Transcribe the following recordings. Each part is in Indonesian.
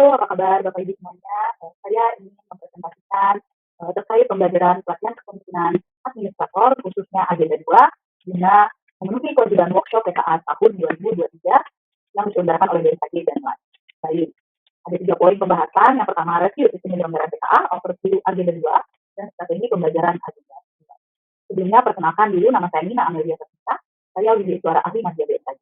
Halo, apa kabar Bapak Ibu semuanya? Saya ingin mempresentasikan terkait pembelajaran pelatihan kepemimpinan administrator khususnya agenda 2 guna memenuhi kewajiban workshop PKA tahun 2023 yang diselenggarakan oleh BMKG dan LAN. Baik, ada 3 poin pembahasan. Yang pertama, review sistem penyelenggaraan PKA, overview agenda 2, dan strategi pembelajaran agenda 2. Sebelumnya, perkenalkan dulu, nama saya Nina Amelia Tercita. Saya Widya Suara Ahli Media BMKG.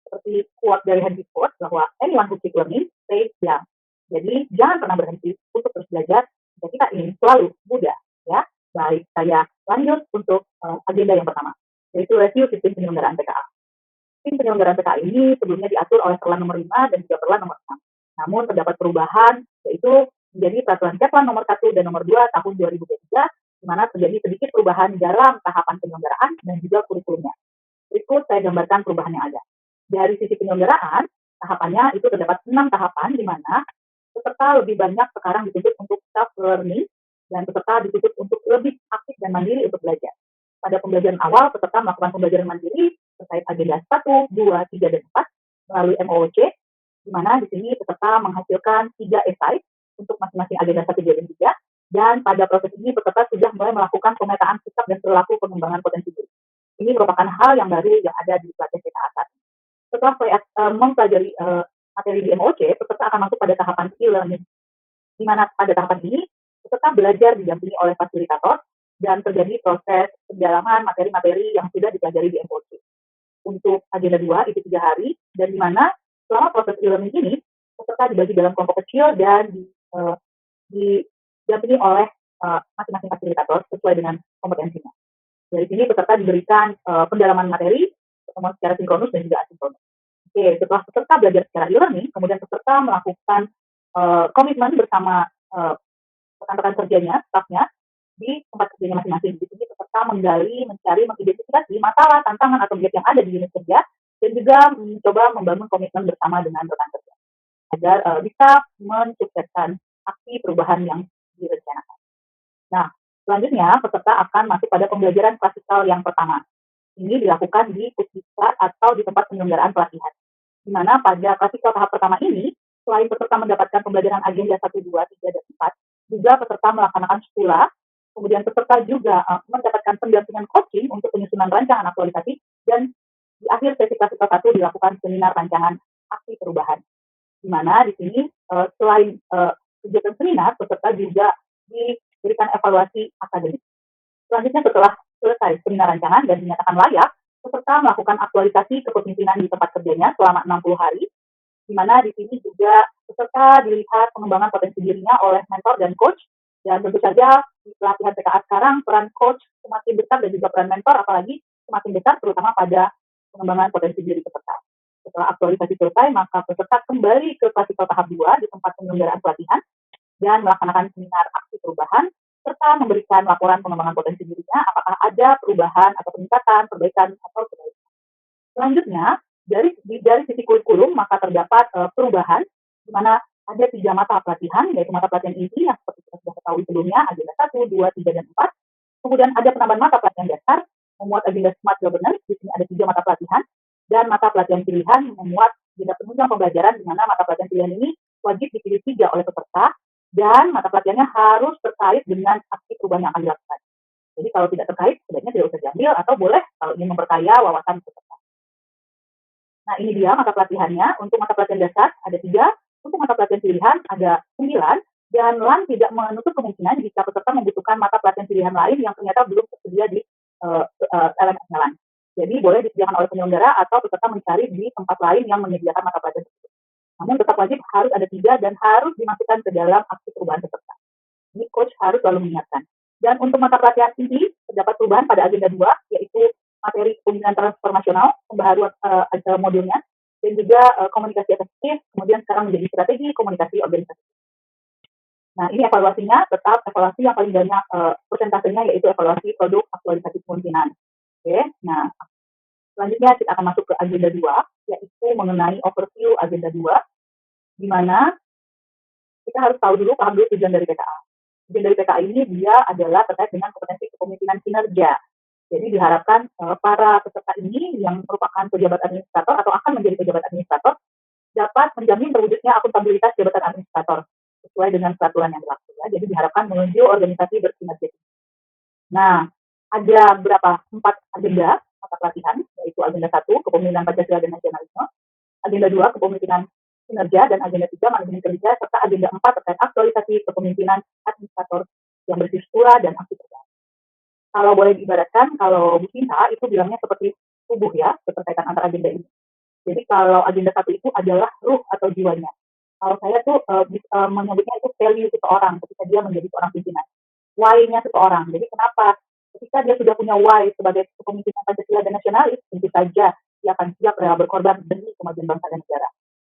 Seperti quote dari Henry Ford bahwa anyone who keeps learning stays young. Jadi jangan pernah berhenti untuk terus belajar jika kita ingin selalu muda. Ya, baik, saya lanjut untuk agenda yang pertama, yaitu review sistem penyelenggaraan PKA. Sistem penyelenggaraan PKA ini sebelumnya diatur oleh Perlan nomor 5 dan juga Perlan nomor 6. Namun terdapat perubahan, yaitu menjadi Peraturan Keplan nomor 1 dan nomor 2 tahun 2023, di mana terjadi sedikit perubahan dalam tahapan penyelenggaraan dan juga kurikulumnya. Berikut saya gambarkan perubahan yang ada. Dari sisi penyelenggaraan, tahapannya itu terdapat 6 tahapan, di mana peserta lebih banyak sekarang dituntut untuk self-learning, dan peserta dituntut untuk lebih aktif dan mandiri untuk belajar. Pada pembelajaran awal, peserta melakukan pembelajaran mandiri terkait agenda 1, 2, 3, dan 4 melalui MOOC, di mana di sini peserta menghasilkan 3 esai untuk masing-masing agenda 1, 2, dan 3, dan pada proses ini peserta sudah mulai melakukan pemetaan sikap dan perilaku pengembangan potensi diri. Ini merupakan hal yang baru yang ada di pelatihan PKA saat ini. Setelah mempelajari materi di MOC, peserta akan masuk pada tahapan e-learning, di mana pada tahapan ini peserta belajar didampingi oleh fasilitator dan terjadi proses pendalaman materi-materi yang sudah dipelajari di MOC. Untuk agenda 2 itu 3 hari, dan di mana selama proses e-learning ini peserta dibagi dalam kelompok kecil dan didampingi oleh masing-masing fasilitator sesuai dengan kompetensinya. Dari sini peserta diberikan pendalaman materi, pertemuan secara sinkronus dan juga asinkronus. Oke, setelah peserta belajar secara e-learning, kemudian peserta melakukan komitmen bersama rekan-rekan kerjanya, stafnya, di tempat kerjanya masing-masing. Di sini peserta menggali, mencari, mengidentifikasi masalah, tantangan, atau gap yang ada di unit kerja, dan juga mencoba membangun komitmen bersama dengan rekan kerja, agar bisa mensukseskan aksi perubahan yang direncanakan. Nah, selanjutnya peserta akan masuk pada pembelajaran klasikal yang pertama. Ini dilakukan di Pusdiklat atau di tempat penyelenggaraan pelatihan, di mana pada klasikal tahap pertama ini, selain peserta mendapatkan pembelajaran agenda 1, 2, 3, dan 4, juga peserta melaksanakan skula, kemudian peserta juga mendapatkan pendampingan coaching untuk penyusunan rancangan aktualisasi, dan di akhir sesi klasikal 1 dilakukan seminar rancangan aksi perubahan, di mana di sini selain kegiatan seminar, peserta juga diberikan evaluasi akademik. Selanjutnya setelah selesai seminar rancangan dan dinyatakan layak, peserta melakukan aktualisasi kepemimpinan di tempat kerjanya selama 60 hari, di mana di sini juga peserta dilihat pengembangan potensi dirinya oleh mentor dan coach, dan tentu saja di pelatihan PKA sekarang peran coach semakin besar dan juga peran mentor apalagi semakin besar, terutama pada pengembangan potensi diri peserta. Setelah aktualisasi selesai, maka peserta kembali ke klasikal tahap 2 di tempat penyelenggaraan pelatihan dan melaksanakan seminar aksi perubahan, serta memberikan laporan pengembangan potensi dirinya apakah ada perubahan atau peningkatan, perbaikan, atau kebaikan. Selanjutnya, dari sisi kurikulum, maka terdapat perubahan, di mana ada 3 mata pelatihan, yaitu mata pelatihan inti yang seperti kita sudah ketahui sebelumnya, agenda 1, 2, 3, dan 4. Kemudian ada penambahan mata pelatihan dasar, memuat agenda Smart Governance, di sini ada 3 mata pelatihan, dan mata pelatihan pilihan memuat agenda penunjang pembelajaran, di mana mata pelatihan pilihan ini wajib dipilih 3 oleh peserta, dan mata pelatihannya harus terkait dengan aksi perubahan yang akan dilakukan. Jadi kalau tidak terkait, sebaiknya tidak usah diambil, atau boleh kalau ingin memperkaya wawasan peserta. Nah, ini dia mata pelatihannya. Untuk mata pelatihan dasar ada 3, untuk mata pelatihan pilihan ada 9, dan LAN tidak menutup kemungkinan jika peserta membutuhkan mata pelatihan pilihan lain yang ternyata belum tersedia di LMS-nya LAN. Jadi boleh disediakan oleh penyelenggara atau peserta mencari di tempat lain yang menyediakan mata pelatihan tersebut. Namun tetap wajib harus ada 3 dan harus dimasukkan ke dalam aksi perubahan peserta. Ini coach harus selalu mengingatkan. Dan untuk mata pelatihan inti, terdapat perubahan pada agenda 2, yaitu materi kepemimpinan transformasional, pembaharuan modulnya, dan juga komunikasi efektif, kemudian sekarang menjadi strategi komunikasi organisasi. Nah, ini evaluasinya, tetap evaluasi yang paling banyak persentasenya, yaitu evaluasi produk aktualisasi kepemimpinan. Oke, nah, selanjutnya kita akan masuk ke agenda 2, yaitu mengenai overview agenda 2, di mana kita harus tahu dulu, paham dulu tujuan dari PKA. Tujuan dari PKA ini dia adalah terkait dengan kompetensi kepemimpinan kinerja. Jadi diharapkan para peserta ini yang merupakan pejabat administrator atau akan menjadi pejabat administrator dapat menjamin terwujudnya akuntabilitas jabatan administrator sesuai dengan peraturan yang berlaku ya. Jadi diharapkan menuju organisasi bersinergi. Nah, ada berapa? 4 agenda mata pelatihan, yaitu agenda 1, kepemimpinan Pancasila dan nasionalisme, agenda 2, kepemimpinan kinerja, dan agenda 3, manajemen kerja, serta agenda 4 terkait aktualisasi kepemimpinan administrator yang berstruktur dan aktif kerja. Kalau boleh diibaratkan, kalau Bu Sinta itu bilangnya seperti tubuh ya, keterkaitan antara agenda ini. Jadi kalau agenda 1 itu adalah ruh atau jiwanya. Kalau saya tuh menyebutnya itu value seseorang ketika dia menjadi seorang pimpinan. Why-nya seseorang. Jadi kenapa? Ketika dia sudah punya why sebagai kepemimpinan Pancasila dan nasionalis, tentu saja dia akan siap rela berkorban demi kemajuan bangsa dan negara.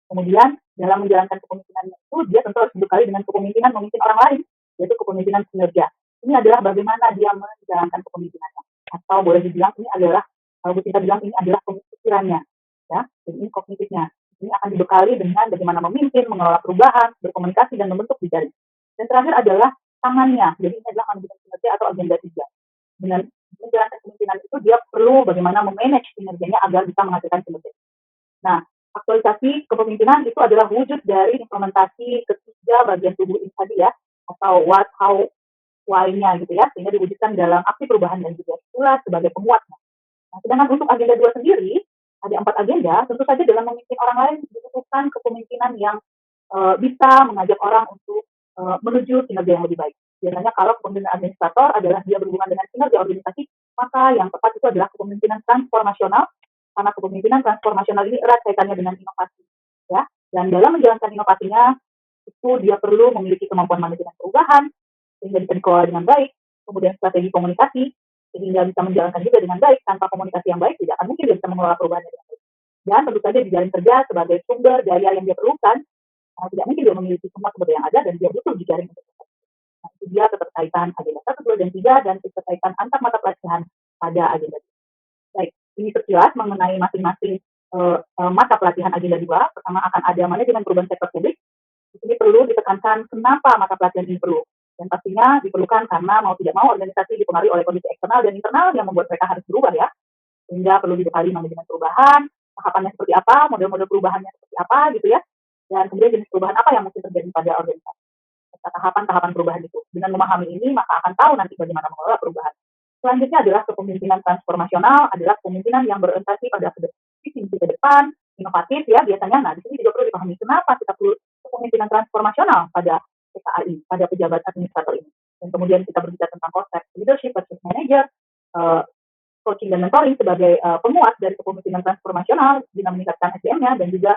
Kemudian dalam menjalankan kepemimpinannya itu dia tentu harus dibekali dengan kepemimpinan memimpin orang lain, yaitu kepemimpinan kinerja. Ini adalah bagaimana dia menjalankan kepemimpinannya. Atau boleh dibilang ini adalah, kalau kita bilang ini adalah pemikirannya, ya, dan ini kognitifnya. Ini akan dibekali dengan bagaimana memimpin, mengelola perubahan, berkomunikasi, dan membentuk jejaring. Dan terakhir adalah tangannya. Jadi ini adalah manajemen kinerja atau agenda 3. Dengan menjalankan kepemimpinan itu dia perlu bagaimana memanage kinerjanya agar bisa menghasilkan kinerja. Nah, aktualisasi kepemimpinan itu adalah wujud dari implementasi ketiga bagian tubuh ini tadi ya, atau what, how, why-nya gitu ya, sehingga diwujudkan dalam aksi perubahan dan juga itulah sebagai penguatnya. Nah, sedangkan untuk agenda 2 sendiri, ada 4 agenda, tentu saja dalam memimpin orang lain dibutuhkan kepemimpinan yang bisa mengajak orang untuk menuju kinerja yang lebih baik. Biasanya kalau kepemimpinan administrator adalah dia berhubungan dengan kinerja organisasi, maka yang tepat itu adalah kepemimpinan transformasional, karena kepemimpinan transformasional ini erat kaitannya dengan inovasi. Ya. Dan dalam menjalankan inovasinya, itu dia perlu memiliki kemampuan manajemen perubahan, sehingga bisa dikelola dengan baik, kemudian strategi komunikasi, sehingga bisa menjalankan juga dengan baik. Tanpa komunikasi yang baik, tidak akan mungkin dia bisa mengelola perubahan dengan baik. Dan tentu saja di jalan kerja sebagai sumber daya yang dia perlukan, tidak mungkin dia memiliki semua sumber daya yang ada, dan dia butuh jejaring untuk itu. Nah, itu dia keterkaitan agenda 1, 2, dan 3, dan keterkaitan antar mata pelatihan pada agenda 2. Baik, ini sekilas mengenai masing-masing mata pelatihan agenda 2. Pertama akan ada manajemen perubahan sektor publik. Di sini perlu ditekankan kenapa mata pelatihan ini perlu. Dan pastinya diperlukan karena mau tidak mau organisasi dipengaruhi oleh kondisi eksternal dan internal yang membuat mereka harus berubah ya. Sehingga perlu dibekali manajemen perubahan, tahapannya seperti apa, model-model perubahannya seperti apa gitu ya. Dan kemudian jenis perubahan apa yang mungkin terjadi pada organisasi. Serta tahapan-tahapan perubahan itu. Dengan memahami ini, maka akan tahu nanti bagaimana mengelola perubahan. Selanjutnya adalah kepemimpinan transformasional, adalah kepemimpinan yang berorientasi pada visi ke depan, inovatif ya biasanya. Nah, di sini juga perlu dipahami kenapa kita perlu kepemimpinan transformasional pada PKAI, pada pejabat administrator ini. Dan kemudian kita berbicara tentang konsep leadership versus manager, coaching dan mentoring sebagai penguat dari kepemimpinan transformasional dengan meningkatkan SDM-nya dan juga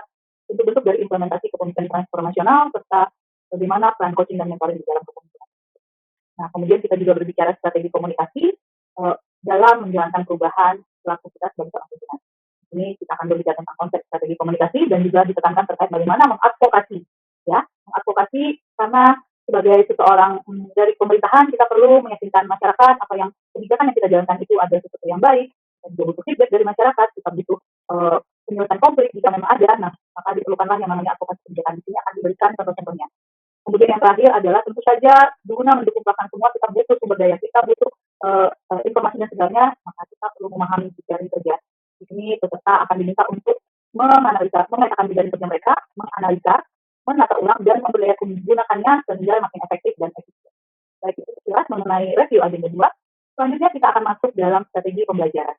bentuk-bentuk dari implementasi kepemimpinan transformasional serta bagaimana peran coaching dan mentoring di dalam kepemimpinan. Nah, kemudian kita juga berbicara strategi komunikasi dalam menjalankan perubahan pelaku kita sebagai seorang pimpinan. Ini kita akan berbicara tentang konsep strategi komunikasi dan juga ditekankan terkait bagaimana mengadvokasi, ya, mengadvokasi karena sebagai seseorang dari pemerintahan kita perlu meyakinkan masyarakat apa yang kebijakan yang kita jalankan itu ada sesuatu yang baik dan juga butuh feedback dari masyarakat, kita butuh penyelesaian konflik jika memang ada. Nah, maka diperlukanlah yang namanya advokasi kebijakan. Di sini akan diberikan contoh-contohnya. Kemudian yang terakhir adalah tentu saja guna mendukung pelaksanaan semua kita butuh sumber daya, kita butuh informasi dan segalanya, maka kita perlu memahami jejaring kerja. Di sini peserta akan diminta untuk menganalisa, memetakan jejaring kerja mereka, menganalisa, menata ulang dan mempergunakannya sehingga makin efektif dan efisien. Baik, itu sekilas mengenai review agenda 2. Selanjutnya kita akan masuk dalam strategi pembelajaran.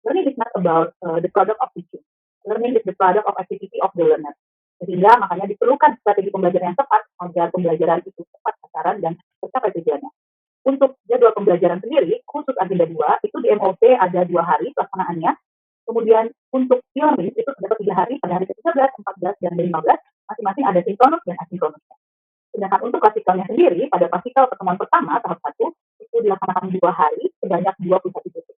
Learning is not about the product of teaching. Learning is the product of activity of the learner. Sehingga makanya diperlukan strategi pembelajaran yang tepat agar pembelajaran itu tepat sasaran dan tercapai tujuannya. Untuk jadwal pembelajaran sendiri, khusus agenda 2, itu di MOC ada 2 hari pelaksanaannya. Kemudian untuk e-learning itu terdapat 3 hari, pada hari ke-13, 14, dan 15, masing-masing ada sinkronus dan asinkronusnya. Sedangkan untuk klasikalnya sendiri, pada klasikal pertemuan pertama, tahap 1, itu dilaksanakan 2 hari, sebanyak 21 titik.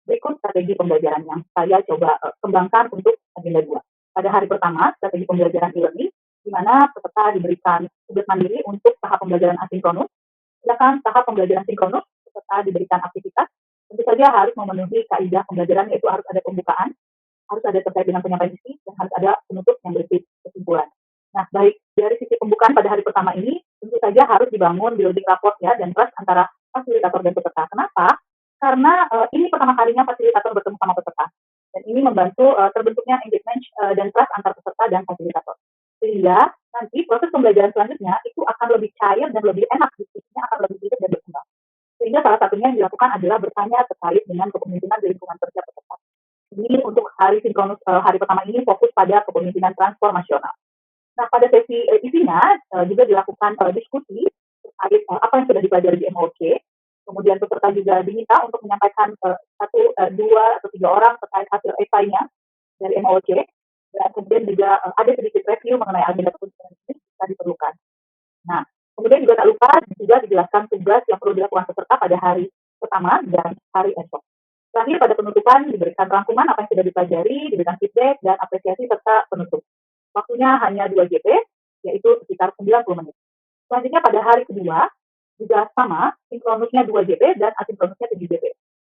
Berikut strategi pembelajaran yang saya coba kembangkan untuk agenda 2. Pada hari pertama, strategi pembelajaran e-learning, di mana peserta diberikan tugas mandiri untuk tahap pembelajaran asinkronus. Sedangkan tahap pembelajaran sinkronus, peserta diberikan aktivitas, tentu saja harus memenuhi kaidah pembelajaran, yaitu harus ada pembukaan, harus ada terkait dengan penyampaian isi, dan harus ada penutup yang berisi kesimpulan. Nah, baik dari sisi pembukaan pada hari pertama ini, tentu saja harus dibangun building rapport ya, dan trust antara fasilitator dan peserta. Kenapa? Karena ini pertama kalinya fasilitator bertemu sama peserta. Dan ini membantu terbentuknya engagement dan trust antar peserta dan fasilitator. Sehingga nanti proses pembelajaran selanjutnya itu akan lebih cair dan lebih enak, diskusinya akan lebih hidup dan berkembang. Sehingga salah satunya yang dilakukan adalah bertanya terkait dengan kepemimpinan di lingkungan kerja peserta. Jadi untuk hari sinkronus hari pertama ini fokus pada kepemimpinan transformasional. Nah, pada sesi isinya juga dilakukan diskusi terkait apa yang sudah dipelajari di MOC. Kemudian peserta juga diminta untuk menyampaikan satu, dua, atau tiga orang terkait hasil esainya dari MOC. Dan kemudian juga ada sedikit review mengenai agenda kepentingan ini jika diperlukan. Nah, kemudian juga tak lupa juga dijelaskan tugas yang perlu dilakukan peserta pada hari pertama dan hari esok. Terakhir, pada penutupan diberikan rangkuman apa yang sudah dipelajari, diberikan feedback dan apresiasi serta penutup. Waktunya hanya 2 JP, yaitu sekitar 90 menit. Selanjutnya pada hari kedua, juga sama, sinkronusnya 2 JP dan asinkronusnya 7 JP.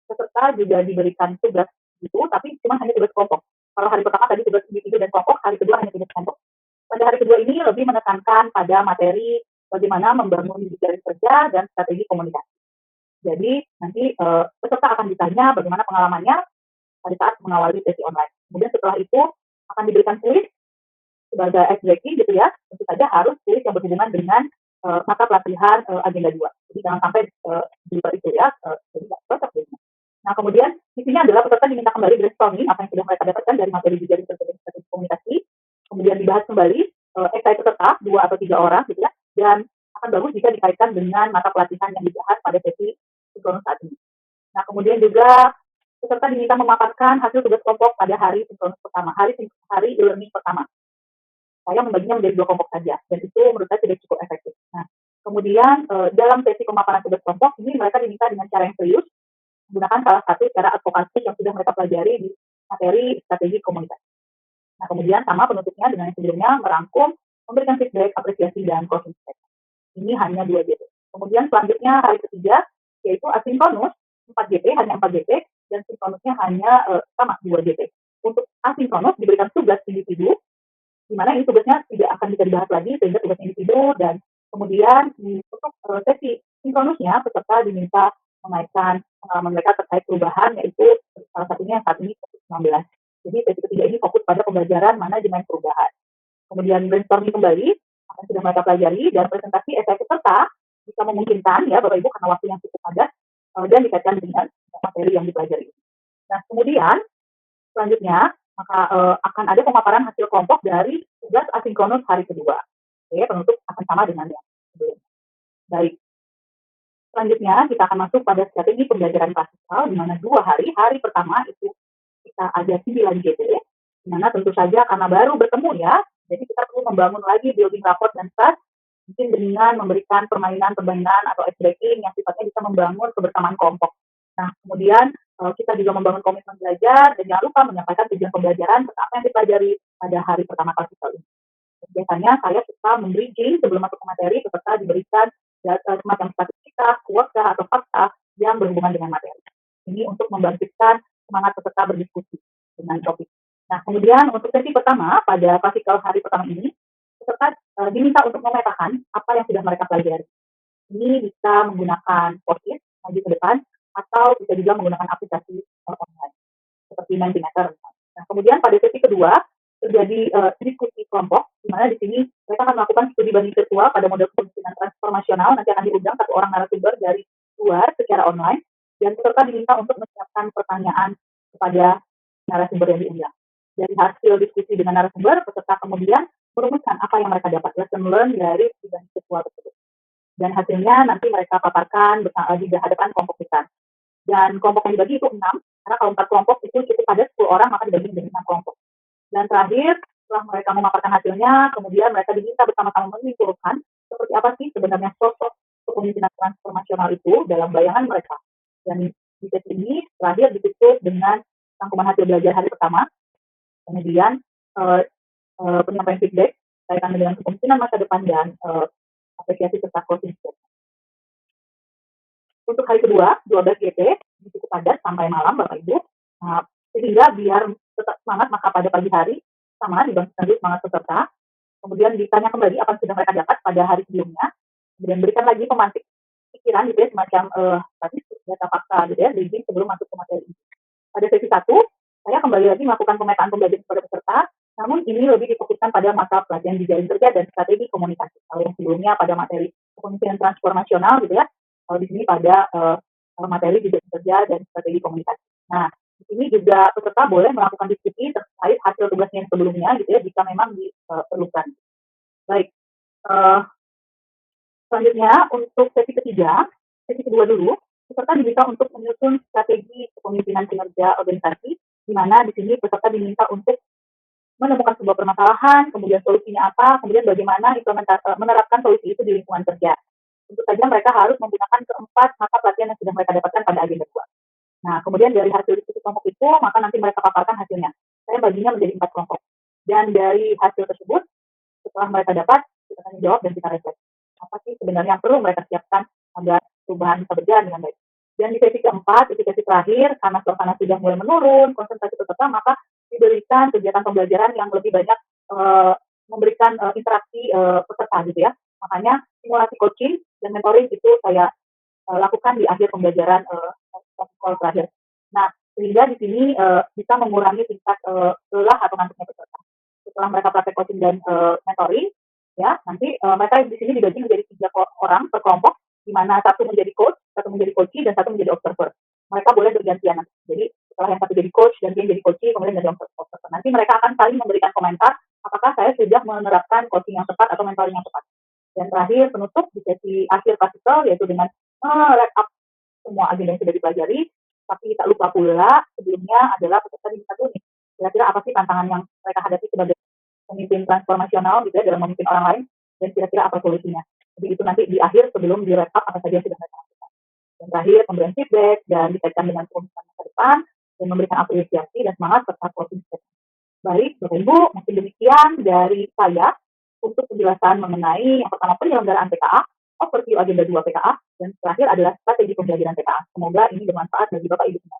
Peserta juga diberikan tugas itu, tapi cuma hanya tugas kelompok. Kalau hari pertama tadi tugas individu dan kelompok, hari kedua hanya tugas kelompok. Pada hari kedua ini lebih menekankan pada materi bagaimana membangun jaring kerja dan strategi komunikasi. Jadi nanti peserta akan ditanya bagaimana pengalamannya pada saat mengawali sesi online. Kemudian setelah itu akan diberikan kuis sebagai ice breaking gitu ya. Tentu saja harus kuis yang berhubungan dengan mata pelatihan agenda 2. Jadi jangan sampai di luar itu ya. Jadi tidak cocok jadinya. Nah, kemudian di sini adalah peserta diminta kembali brainstorming apa yang sudah mereka dapatkan dari materi jaring kerja dan strategi komunikasi. Kemudian dibahas kembali esai peserta 2 atau 3 orang gitu ya. Dan akan bagus jika dikaitkan dengan mata pelatihan yang dibahas pada sesi sinkronus saat ini. Nah, kemudian juga peserta diminta memaparkan hasil tugas kelompok pada hari sinkronus pertama, hari e-learning pertama. Saya membaginya menjadi 2 kelompok saja, dan itu menurut saya sudah cukup efektif. Nah, kemudian dalam sesi pemaparan tugas kelompok ini mereka diminta dengan cara yang serius menggunakan salah satu cara advokasi yang sudah mereka pelajari di materi strategi komunikasi. Nah, kemudian sama penutupnya dengan yang sebelumnya merangkum, memberikan feedback, apresiasi, dan closing statement. Ini hanya 2 JP. Kemudian selanjutnya hari ketiga, yaitu asinkronus, 4 JP, hanya 4 JP, dan sinkronusnya hanya sama 2 JP. Untuk asinkronus diberikan tugas individu, di mana ini tugasnya tidak akan bisa dibahas lagi, sehingga tugas individu, dan kemudian untuk sesi sinkronusnya peserta diminta menaikkan pengalaman mereka terkait perubahan, yaitu salah satunya yang saat ini COVID-19. Jadi sesi ketiga ini fokus pada pembelajaran manajemen perubahan. Kemudian brainstorming kembali apa yang sudah mereka pelajari dan presentasi esai peserta jika memungkinkan ya Bapak Ibu karena waktu yang cukup padat dan dikaitkan dengan materi yang dipelajari. Nah, kemudian selanjutnya maka akan ada pemaparan hasil kelompok dari tugas asinkronus hari kedua. Oke, penutup akan sama dengan yang sebelumnya. Baik. Selanjutnya kita akan masuk pada strategi pembelajaran klasikal di mana 2 hari. Hari pertama itu kita ada 9 JP, di mana tentu saja karena baru bertemu ya, jadi kita perlu membangun lagi building rapport dan trust, mungkin dengan memberikan permainan atau ice breaking yang sifatnya bisa membangun kebersamaan kelompok. Nah, kemudian kita juga membangun komitmen belajar dan jangan lupa menyampaikan tujuan pembelajaran serta apa yang dipelajari pada hari pertama klasikal ini. Biasanya saya suka membridging sebelum masuk ke materi, peserta diberikan semacam statistika, kuota atau fakta yang berhubungan dengan materi. Ini untuk membangkitkan semangat peserta berdiskusi dengan topik. Nah, kemudian untuk sesi pertama pada klasikal hari pertama ini, peserta diminta untuk memetakan apa yang sudah mereka pelajari. Ini bisa menggunakan post-it maju ke depan atau bisa juga menggunakan aplikasi online seperti Mentimeter. Nah, kemudian pada sesi kedua terjadi diskusi kelompok, di mana di sini mereka akan melakukan studi banding virtual pada model kepemimpinan transformasional. Nanti akan diundang 1 orang narasumber dari luar secara online, dan peserta diminta untuk menyiapkan pertanyaan kepada narasumber yang diundang. Dari hasil diskusi dengan narasumber, peserta kemudian merumuskan apa yang mereka dapat lesson learn dari studi banding virtual tersebut. Dan hasilnya nanti mereka paparkan di hadapan kelompok besar. Dan kelompok yang dibagi itu 6, karena kalau 4 kelompok itu cukup padat 10 orang, maka dibagi menjadi 6 kelompok. Dan terakhir, setelah mereka memaparkan hasilnya, kemudian mereka diminta bersama-sama menyimpulkan seperti apa sih sebenarnya sosok kepemimpinan transformasional itu dalam bayangan mereka. Dan di sesi ini terakhir ditutup dengan rangkuman hasil belajar hari pertama, kemudian penyampaian feedback kaitan dengan kepemimpinan masa depan dan apresiasi serta closing statement. Untuk hari kedua, 12 GP, cukup padat sampai malam Bapak Ibu. Nah, sehingga biar tetap semangat, maka pada pagi hari sama dibangkitkan dulu semangat peserta. Kemudian ditanya kembali apa yang sudah mereka dapat pada hari sebelumnya. Kemudian berikan lagi pemantik pikiran gitu ya, semacam data fakta gitu ya, reading sebelum masuk ke materi. Pada sesi 1, Saya kembali lagi melakukan pemetaan pembelajaran kepada peserta, namun ini lebih difokuskan pada mata pelatihan desain kerja dan strategi komunikasi. Kalau yang sebelumnya pada materi kepemimpinan transformasional gitu ya, kalau di sini pada materi desain kerja dan strategi komunikasi. Nah, di sini juga peserta boleh melakukan diskusi terkait hasil tugasnya yang sebelumnya gitu ya, jika memang diperlukan. Baik, eh, selanjutnya untuk sesi ketiga, sesi kedua dulu, peserta diminta untuk menyusun strategi kepemimpinan kinerja organisasi, di mana di sini peserta diminta untuk menemukan sebuah permasalahan, kemudian solusinya apa, kemudian bagaimana menerapkan solusi itu di lingkungan kerja. Tentu saja mereka harus menggunakan keempat mata pelatihan yang sudah mereka dapatkan pada agenda 2. Nah, kemudian dari hasil diskusi kelompok itu, maka nanti mereka paparkan hasilnya. Saya baginya menjadi 4 kelompok. Dan dari hasil tersebut, setelah mereka dapat, kita tanya jawab dan kita refleksi. Apa sih sebenarnya yang perlu mereka siapkan agar perubahan bisa berjalan dengan baik. Dan di sesi keempat, di sesi terakhir, karena suasana sudah mulai menurun, konsentrasi peserta, maka diberikan kegiatan pembelajaran yang lebih banyak memberikan interaksi peserta gitu ya. Makanya simulasi coaching dan mentoring itu saya lakukan di akhir pembelajaran sekolah terakhir. Nah, sehingga di sini bisa mengurangi tingkat lelah atau ngantuknya peserta. Setelah mereka praktek coaching dan mentoring, ya nanti mereka di sini dibagi menjadi 3 orang per kelompok, di mana satu menjadi coach, satu menjadi coachee, dan satu menjadi observer. Mereka boleh bergantian nanti. Jadi setelah yang satu jadi coach dan yang jadi coachee, kemudian jadi observer. Nanti mereka akan saling memberikan komentar apakah saya sudah menerapkan coaching yang tepat atau mentoring yang tepat. Dan terakhir penutup di sesi akhir partikel yaitu dengan wrap up semua agenda yang sudah dipelajari, tapi tak lupa pula sebelumnya adalah peserta diminta dulu nih, kira-kira apa sih tantangan yang mereka hadapi sebagai pemimpin transformasional gitu ya dalam memimpin orang lain, dan kira-kira apa solusinya. Jadi itu nanti di akhir sebelum di wrap up apa saja yang sudah mereka lakukan. Dan terakhir pemberian feedback dan dikaitkan dengan keputusan masa depan dan memberikan apresiasi dan semangat serta closing statement. Baik, Bapak Ibu, mungkin demikian dari saya untuk penjelasan mengenai yang pertama penyelenggaraan PKA, overview agenda 2 PKA, dan terakhir adalah strategi pembelajaran PKA. Semoga ini bermanfaat bagi Bapak Ibu semua.